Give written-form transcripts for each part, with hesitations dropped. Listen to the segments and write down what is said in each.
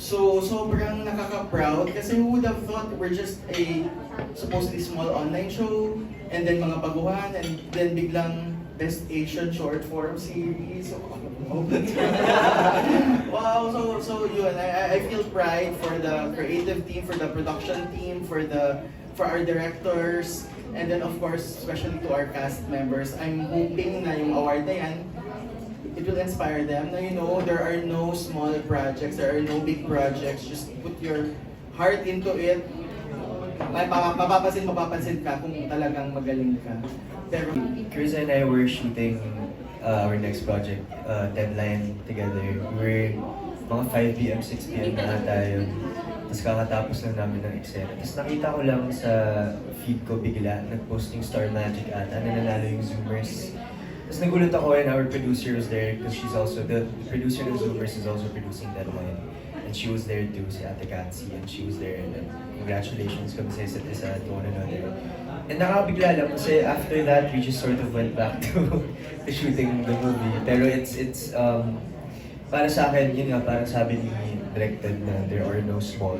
So, sobrang nakaka-proud kasi who would have thought we're just a supposedly small online show and then mga baguhan and then biglang Best Asian Short Form Series. So, wow, so yun, I feel pride for the creative team, for the production team, for our directors, and then of course, especially to our cast members. I'm hoping na yung award na yan, it will inspire them na there are no small projects, there are no big projects. Just put your heart into it. Mapapansin ka kung talagang magaling ka. Pero Chris and I were shooting our next project, Deadline, together. We were mga 5 p.m., 6 p.m. na tayo. Tapos kakatapos lang namin ng eksena. Tapos nakita ko lang sa feed ko bigla, nag-posting Star Magic ata, na nanalo yung Zoomers. Tapos nagulat ako and our producer was there because she's also, the producer ng Zoomers is also producing Deadline. And she was there too, si Ate Katsi, and she was there. And congratulations kami sa isa't isa to one another. And nakakabigla lang kasi after that, we just sort of went back to shooting the movie. Pero it's para sa akin, yun nga, parang sabi ni Directed na there are no small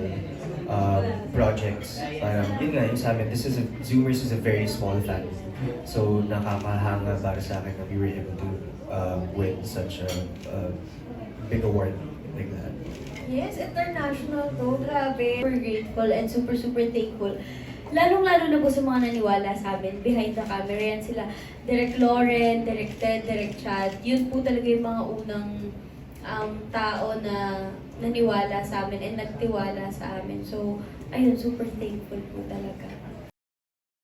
projects. Parang yun nga, yung sa amin, Zoomers is a very small family. So nakakahanga para sa akin na we were able to win such a big award like that. Yes, international to. Grabe. Super grateful and super thankful. Lalong-lalo na po sa mga naniwala sa amin. Behind the camera yan sila. Direk Lauren, Direk Ted, Direk Chad. Yun po talaga yung mga unang tao na naniwala sa amin and nagtiwala sa amin. So, ayun, super thankful po talaga.